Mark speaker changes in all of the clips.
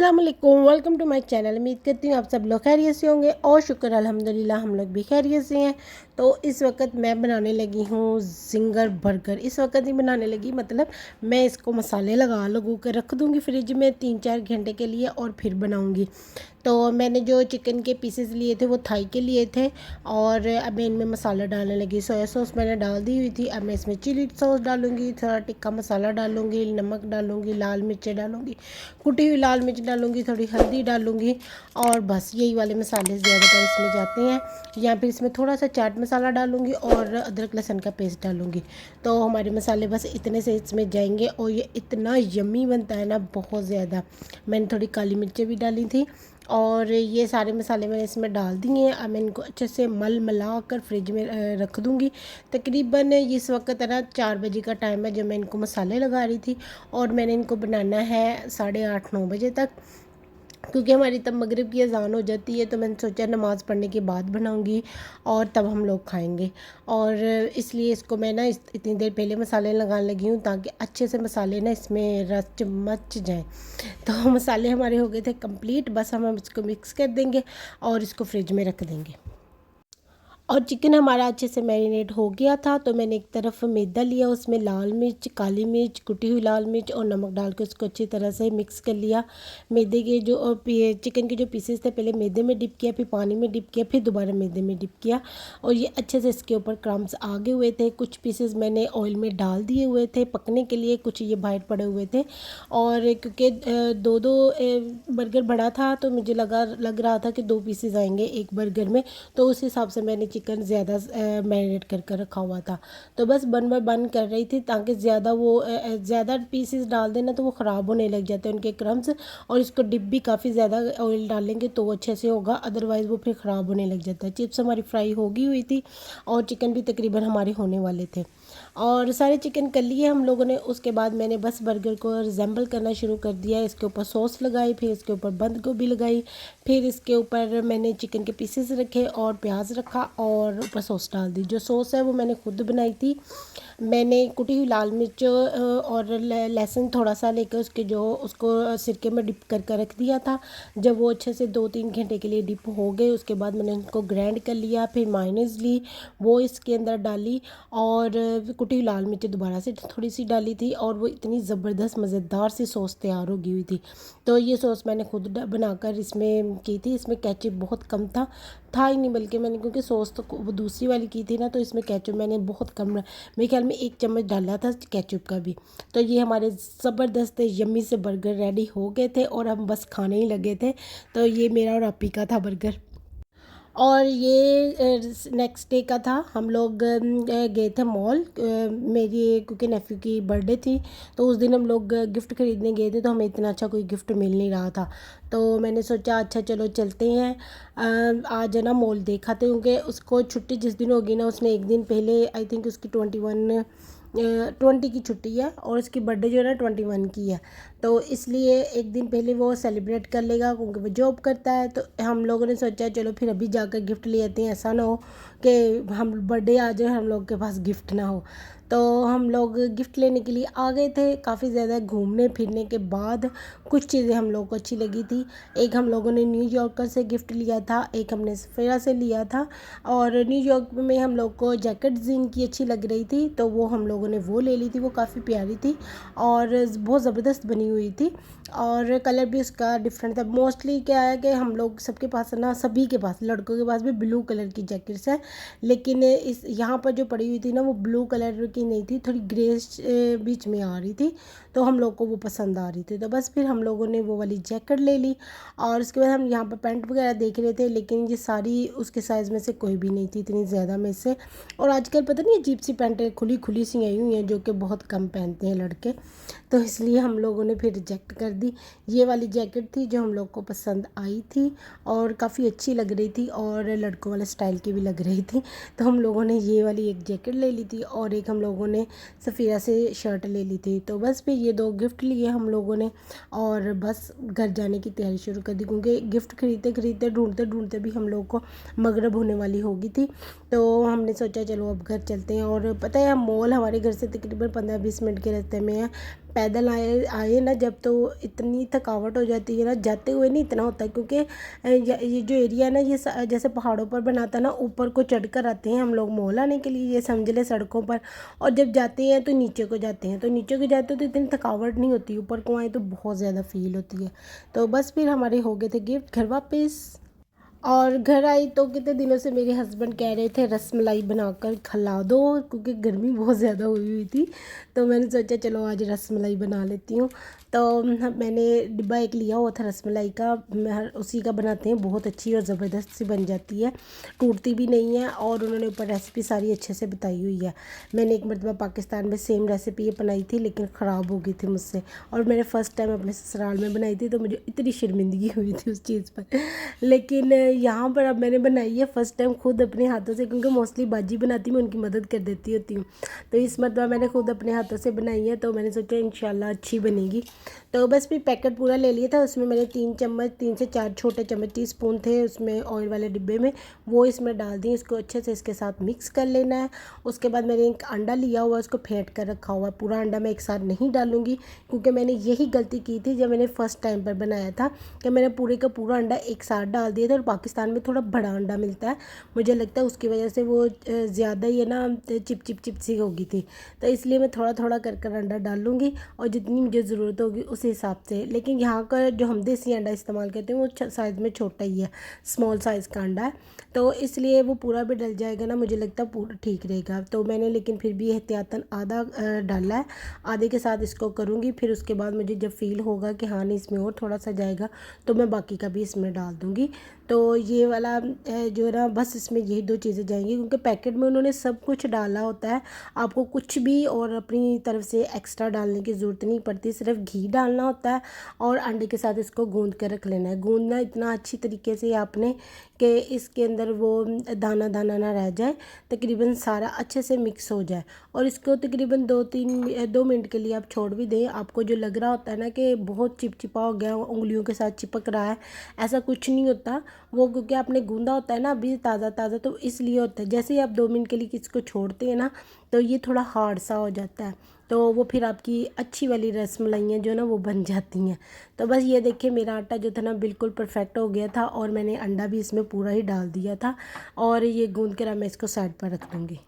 Speaker 1: अस्सलाम वालेकुम, welcome to my channel. उम्मीद करती हूँ आप सब लोग खैरियत से होंगे और शुक्र अल्हम्दुलिल्लाह हम लोग भी खैरियत से हैं। तो इस वक्त मैं बनाने लगी हूँ जिंगर बर्गर। इस वक्त ही बनाने लगी, मतलब मैं इसको मसाले लगू कर रख दूँगी फ्रिज में 3-4 घंटे के लिए और फिर बनाऊँगी। तो मैंने जो चिकन के पीसेस लिए थे वो थाई के लिए थे और अब मैं इनमें मसाला डालने लगी। सोया सॉस मैंने डाल दी हुई थी। अब मैं इसमें चिली सॉस डालूँगी, थोड़ा टिक्का मसाला डालूँगी, नमक डालूँगी, लाल मिर्च डालूँगी, कुटी हुई लाल मिर्च डालूँगी, थोड़ी हल्दी डालूँगी और बस यही वाले मसाले ज़्यादातर इसमें जाते हैं। या फिर इसमें थोड़ा सा चाट मसाला डालूँगी और अदरक लहसुन का पेस्ट डालूँगी। तो हमारे मसाले बस इतने से इसमें जाएंगे और ये इतना यम्मी बनता है ना, बहुत ज़्यादा। मैंने थोड़ी काली मिर्चें भी डाली थी और ये सारे मसाले मैंने इसमें डाल दिए हैं। अब मैं इनको अच्छे से मला कर फ्रिज में रख दूँगी। तकरीबन इस वक्त है ना 4 बजे का टाइम है जब मैं इनको मसाले लगा रही थी और मैंने इनको बनाना है 8:30-9 बजे तक, क्योंकि हमारी तब मगरिब की अजान हो जाती है। तो मैंने सोचा नमाज़ पढ़ने के बाद बनाऊंगी और तब हम लोग खाएंगे। और इसलिए इसको मैं ना इतनी देर पहले मसाले लगाने लगी हूँ ताकि अच्छे से मसाले ना इसमें रच मच जाएं। तो मसाले हमारे हो गए थे कंप्लीट, बस हम इसको मिक्स कर देंगे और इसको फ्रिज में रख देंगे। और चिकन हमारा अच्छे से मैरिनेट हो गया था। तो मैंने एक तरफ मैदा लिया, उसमें लाल मिर्च, काली मिर्च, कुटी हुई लाल मिर्च और नमक डाल के उसको अच्छी तरह से मिक्स कर लिया। मैदे के जो चिकन के जो पीसेस थे पहले मैदे में डिप किया, फिर पानी में डिप किया, फिर दोबारा मैदे में डिप किया और ये अच्छे से इसके ऊपर क्रम्स आगे हुए थे। कुछ पीसेस मैंने ऑयल में डाल दिए हुए थे पकने के लिए, कुछ ये बाहर पड़े हुए थे। और क्योंकि दो दो बर्गर बड़ा था तो मुझे लग रहा था कि 2 पीसेस आएंगे एक बर्गर में, तो उस हिसाब से मैंने चिकन ज़्यादा मैरिनेट कर रखा हुआ था। तो बस वन बाय वन कर रही थी ताकि ज़्यादा पीसेस डाल देना तो वो ख़राब होने लग जाते हैं उनके क्रम्स। और इसको डिप भी काफ़ी ज़्यादा ऑयल डालेंगे तो वो अच्छे से होगा, अदरवाइज़ वो फिर ख़राब होने लग जाता है। चिप्स हमारी फ्राई होगी हुई थी और चिकन भी तकरीबन हमारे होने वाले थे और सारे चिकन कर लिए हम लोगों ने। उसके बाद मैंने बस बर्गर को रिजेंबल करना शुरू कर दिया। इसके ऊपर सॉस लगाई, फिर इसके ऊपर बंद गोभी लगाई, फिर इसके ऊपर मैंने चिकन के पीसेस रखे और प्याज रखा और ऊपर सॉस डाल दी। जो सॉस है वो मैंने खुद बनाई थी। मैंने कुटी हुई लाल मिर्च और लहसुन थोड़ा सा लेकर उसको सिरके में डिप कर रख दिया था। जब वो अच्छे से 2-3 घंटे के लिए डिप हो गए उसके बाद मैंने उनको ग्राइंड कर लिया। फिर मायोनीज़ ली, वो इसके अंदर डाली और कुटी हुई लाल मिर्च दोबारा से थोड़ी सी डाली थी और वो इतनी ज़बरदस्त मज़ेदार सी सॉस तैयार हो गई हुई थी। तो ये सॉस मैंने खुद बनाकर इसमें की थी। इसमें केचप बहुत कम था ही नहीं, बल्कि मैंने क्योंकि सॉस तो वो दूसरी वाली की थी ना, तो इसमें केचप मैंने बहुत कम, मेरे ख्याल में 1 चम्मच डाला था केचप का भी। तो ये हमारे ज़बरदस्त यम्मी से बर्गर रेडी हो गए थे और हम बस खाने ही लगे थे। तो ये मेरा और आपी का था बर्गर। और ये नेक्स्ट डे का था। हम लोग गए थे मॉल, मेरी क्योंकि नेफ्यू की बर्थडे थी तो उस दिन हम लोग गिफ्ट खरीदने गए थे। तो हमें इतना अच्छा कोई गिफ्ट मिल नहीं रहा था तो मैंने सोचा अच्छा चलो चलते हैं, आज है ना मॉल देखा थे। क्योंकि उसको छुट्टी जिस दिन होगी ना उसने एक दिन पहले आई थिंक उसकी 20 की छुट्टी है और उसकी बर्थडे जो है ना 21 की है। तो इसलिए एक दिन पहले वो सेलिब्रेट कर लेगा क्योंकि वो जॉब करता है। तो हम लोगों ने सोचा चलो फिर अभी जाकर गिफ्ट ले आते हैं, ऐसा ना हो कि हम बर्थडे आ जाए हम लोग के पास गिफ्ट ना हो। तो हम लोग गिफ्ट लेने के लिए आ गए थे। काफ़ी ज़्यादा घूमने फिरने के बाद कुछ चीज़ें हम लोग को अच्छी लगी थी। एक हम लोगों ने न्यूयॉर्कर से गिफ्ट लिया था, एक हमने सफ़ेरा से लिया था। और न्यूयॉर्क में हम लोग को जैकेट जिनकी अच्छी लग रही थी तो वो हम लोगों ने वो ले ली थी। वो काफ़ी प्यारी थी और बहुत ज़बरदस्त बनी हुई थी और कलर भी उसका डिफरेंट था। मोस्टली क्या है कि हम लोग सबके पास है ना, सभी के पास, लड़कों के पास भी ब्लू कलर की जैकेट्स है, लेकिन इस यहाँ पर जो पड़ी हुई थी ना वो ब्लू कलर की नहीं थी, थोड़ी ग्रे बीच में आ रही थी। तो हम लोग को वो पसंद आ रही थी तो बस फिर हम लोगों ने वो वाली जैकेट ले ली। और उसके बाद हम यहाँ पर पैंट वगैरह देख रहे थे लेकिन ये सारी उसके साइज़ में से कोई भी नहीं थी, इतनी ज़्यादा में से। और आजकल पता नहीं अजीब सी पैंटें खुली खुली सी आई हुई हैं जो कि बहुत कम पहनते हैं लड़के। तो इसलिए हम लोगों ने फिर रिजेक्ट कर दी। ये वाली जैकेट थी जो हम लोग को पसंद आई थी और काफ़ी अच्छी लग रही थी और लड़कों वाले स्टाइल की भी लग रही थी। तो हम लोगों ने ये वाली एक जैकेट ले ली थी और एक हम लोगों ने सफ़ीरा से शर्ट ले ली थी। तो बस फिर ये 2 गिफ्ट लिए हम लोगों ने और बस घर जाने की तैयारी शुरू कर दी क्योंकि गिफ्ट खरीदते खरीदते ढूंढते ढूंढते भी हम लोग को मगरिब होने वाली होगी थी। तो हमने सोचा चलो अब घर चलते हैं। और पता है मॉल हमारे घर से तकरीबन 15-20 मिनट के रास्ते में है। पैदल आए आए ना जब, तो इतनी थकावट हो जाती है ना, जाते हुए नहीं इतना होता है, क्योंकि ये जो एरिया है ना, ये जैसे पहाड़ों पर बनाता है ना, ऊपर को चढ़ कर आते हैं हम लोग मॉल आने के लिए, ये समझ ले सड़कों पर। और जब जाते हैं तो नीचे को जाते हैं, तो नीचे को जाते हैं तो इतनी थकावट नहीं होती, ऊपर को आए तो बहुत ज़्यादा फील होती है। तो बस फिर हमारे हो गए थे गिफ्ट घर वापस। और घर आई तो कितने दिनों से मेरे हस्बैंड कह रहे थे रसमलाई बनाकर खिला दो, क्योंकि गर्मी बहुत ज़्यादा हुई हुई थी। तो मैंने सोचा चलो आज रसमलाई बना लेती हूँ। तो मैंने डिब्बा एक लिया हुआ था रसमलाई का, उसी का बनाते हैं, बहुत अच्छी और ज़बरदस्त सी बन जाती है, टूटती भी नहीं है। और उन्होंने ऊपर रेसिपी सारी अच्छे से बताई हुई है। मैंने एक मरतबा पाकिस्तान में सेम रेसिपी ये बनाई थी, लेकिन ख़राब हो गई थी मुझसे, और मैंने फ़र्स्ट टाइम अपने ससुराल में बनाई थी, तो मुझे इतनी शर्मिंदगी हुई थी उस चीज़ पर। लेकिन यहाँ पर अब मैंने बनाई है फ़र्स्ट टाइम खुद अपने हाथों से, क्योंकि मोस्टली बाजी बनाती मैं उनकी मदद कर देती होती हूँ। तो इस मरतबा मैंने खुद अपने हाथों से बनाई है, तो मैंने सोचा इंशाल्लाह अच्छी बनेगी। तो बस फिर पैकेट पूरा ले लिया था, उसमें मैंने 3 से 4 छोटे चम्मच टीस्पून थे उसमें ऑयल वाले डिब्बे में, वो इसमें डाल दिए। इसको अच्छे से इसके साथ मिक्स कर लेना है। उसके बाद मैंने एक अंडा लिया हुआ, उसको फेंट कर रखा हुआ है। पूरा अंडा मैं एक साथ नहीं डालूंगी, क्योंकि मैंने यही गलती की थी जब मैंने फ़र्स्ट टाइम पर बनाया था, कि मैंने पूरे का पूरा अंडा एक साथ डाल दिया था। और पाकिस्तान में थोड़ा बड़ा अंडा मिलता है, मुझे लगता है उसकी वजह से वो ज़्यादा ही है ना, चिप चिप चिप सी होगी थी। तो इसलिए मैं थोड़ा थोड़ा कर कर अंडा डाल लूँगी, और जितनी मुझे ज़रूरत होगी उस हिसाब से। लेकिन यहाँ का जो हम देसी अंडा इस्तेमाल करते हैं वो साइज़ में छोटा ही है, स्मॉल साइज़ का अंडा है, तो इसलिए वो पूरा भी डल जाएगा ना, मुझे लगता है पूरा ठीक रहेगा। तो मैंने लेकिन फिर भी एहतियातन आधा डाला है, आधे के साथ इसको करूँगी। फिर उसके बाद मुझे जब फील होगा कि हाँ नहीं इसमें और थोड़ा सा जाएगा, तो मैं बाकी का भी इसमें डाल दूँगी। तो ये वाला जो है ना, बस इसमें यही 2 चीज़ें जाएंगी, क्योंकि पैकेट में उन्होंने सब कुछ डाला होता है, आपको कुछ भी और अपनी तरफ से एक्स्ट्रा डालने की ज़रूरत नहीं पड़ती, सिर्फ घी डालना होता है और अंडे के साथ इसको गूंद कर रख लेना है। गूंदना इतना अच्छी तरीके से आपने कि इसके अंदर वो दाना दाना ना रह जाए, तकरीबन सारा अच्छे से मिक्स हो जाए। और इसको तकरीबन 2 मिनट के लिए आप छोड़ भी दें। आपको जो लग रहा होता है ना कि बहुत चिपचिपा हो गया, उंगलियों के साथ चिपक रहा है, ऐसा कुछ नहीं होता वो, क्योंकि आपने गूंदा होता है ना अभी ताज़ा ताज़ा, तो इसलिए होता है। जैसे ही आप 2 मिनट के लिए इसको छोड़ते हैं ना, तो ये थोड़ा हार्ड सा हो जाता है, तो वो फिर आपकी अच्छी वाली रसमलाइयाँ जो है ना वो बन जाती हैं। तो बस ये देखिए मेरा आटा जो था ना बिल्कुल परफेक्ट हो गया था, और मैंने अंडा भी इसमें पूरा ही डाल दिया था। और ये गूंद कर अब मैं इसको साइड पर रख दूँगी।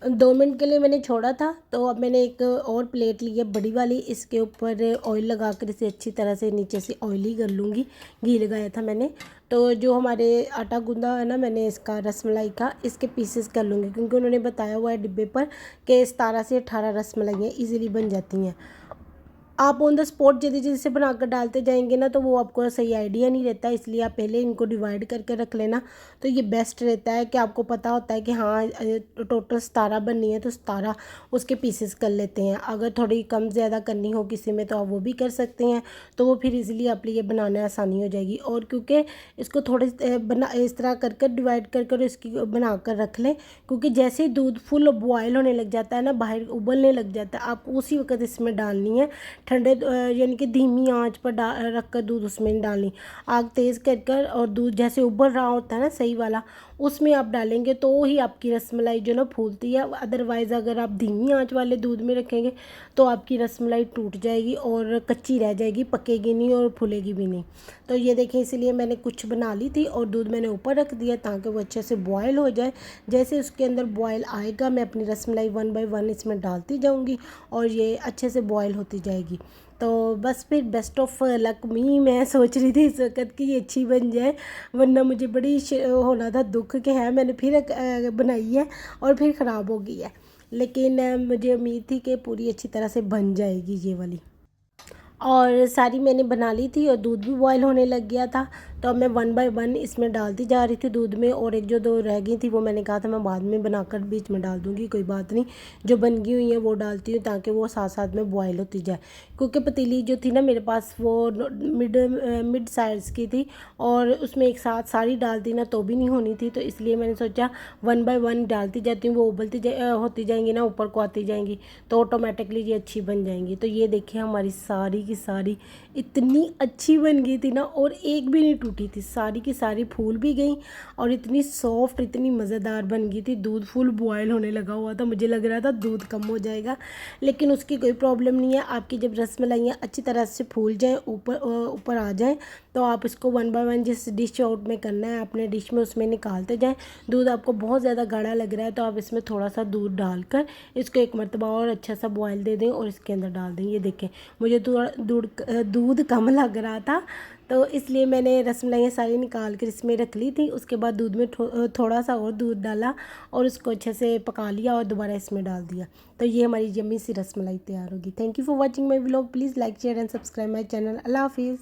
Speaker 1: 2 मिनट के लिए मैंने छोड़ा था, तो अब मैंने एक और प्लेट ली है बड़ी वाली, इसके ऊपर ऑयल लगा कर इसे अच्छी तरह से नीचे से ऑयली कर लूँगी। घी लगाया था मैंने। तो जो हमारे आटा गूंदा है ना मैंने इसका रसमलाई का, इसके पीसेस कर लूँगी, क्योंकि उन्होंने बताया हुआ है डिब्बे पर कि 17 से 18 रसमलाइयाँ ईज़िली बन जाती हैं। आप ऑन द स्पॉट जल्दी जल्दी से बनाकर डालते जाएंगे ना, तो वो आपको सही आइडिया नहीं रहता, इसलिए आप पहले इनको डिवाइड करके रख लेना, तो ये बेस्ट रहता है कि आपको पता होता है कि हाँ टोटल 17 बननी है, तो 17 उसके पीसेस कर लेते हैं। अगर थोड़ी कम ज़्यादा करनी हो किसी में तो आप वो भी कर सकते हैं, तो वो फिर इजीली आप लिए बनाने आसानी हो जाएगी। और क्योंकि इसको थोड़े बना इस तरह कर कर डिवाइड कर कर इसकी बना कर रख लें, क्योंकि जैसे ही दूध फुल बॉयल होने लग जाता है ना, बाहर उबलने लग जाता है, आपको उसी वक्त इसमें डालनी है ठंडे, यानी कि धीमी आंच पर रख कर दूध उसमें नहीं डालनी, आग तेज़ कर कर, और दूध जैसे उबल रहा होता है ना सही वाला, उसमें आप डालेंगे तो ही आपकी रसमलाई जो ना फूलती है। अदरवाइज़ अगर आप धीमी आंच वाले दूध में रखेंगे तो आपकी रसमलाई टूट जाएगी और कच्ची रह जाएगी, पकेगी नहीं और फूलेगी भी नहीं। तो ये देखें, इसीलिए मैंने कुछ बना ली थी और दूध मैंने ऊपर रख दिया ताकि वो अच्छे से बॉयल हो जाए। जैसे उसके अंदर बॉयल आएगा मैं अपनी रसमलाई 1 बाय 1 इसमें डालती जाऊँगी और ये अच्छे से बॉयल होती जाएगी। तो बस फिर बेस्ट ऑफ लक मी, मैं सोच रही थी इस वक्त कि ये अच्छी बन जाए, वरना मुझे बड़ी होना था दुख कि है मैंने फिर बनाई है और फिर ख़राब हो गई है। लेकिन मुझे उम्मीद थी कि पूरी अच्छी तरह से बन जाएगी ये वाली। और सारी मैंने बना ली थी और दूध भी बॉयल होने लग गया था, तो अब मैं 1 बाय 1 इसमें डालती जा रही थी दूध में। और एक जो 2 रह गई थी वो मैंने कहा था मैं बाद में बनाकर बीच में डाल दूँगी, कोई बात नहीं, जो बन गई हुई है वो डालती हूँ ताकि वो साथ साथ में बॉयल होती जाए। क्योंकि पतीली जो थी ना मेरे पास वो मिड साइज़ की थी, और उसमें एक साथ सारी डालती ना तो भी नहीं होनी थी, तो इसलिए मैंने सोचा 1 बाय 1 डालती जाती हूँ, वो उबलती होती जाएंगी ना, ऊपर को आती जाएंगी, तो ऑटोमेटिकली ये अच्छी बन जाएंगी। तो ये देखिए हमारी सारी की सारी इतनी अच्छी बन गई थी ना, और एक भी नहीं टूटी थी, सारी की सारी फूल भी गई और इतनी सॉफ्ट इतनी मज़ेदार बन गई थी। दूध फुल बॉयल होने लगा हुआ था, मुझे लग रहा था दूध कम हो जाएगा, लेकिन उसकी कोई प्रॉब्लम नहीं है। आपकी जब रसमलाइयाँ अच्छी तरह से फूल जाएँ, ऊपर आ जाएँ, तो आप इसको 1 बाय 1 जिस डिश आउट में करना है अपने डिश में उसमें निकालते जाएँ। दूध आपको बहुत ज़्यादा गाढ़ा लग रहा है तो आप इसमें थोड़ा सा दूध डालकर इसको एक मरतबा और अच्छा सा बॉयल दे दें और इसके अंदर डाल दें। ये देखें, मुझे थोड़ा दूध कम लग रहा था तो इसलिए मैंने रसमलाइयाँ सारी निकाल कर इसमें रख ली थी। उसके बाद दूध में थोड़ा सा और दूध डाला और उसको अच्छे से पका लिया और दोबारा इसमें डाल दिया। तो ये हमारी यम्मी सी रसमलाई तैयार होगी। Thank you for watching my vlog. Please like share and subscribe my channel. अल्लाह हाफिज़।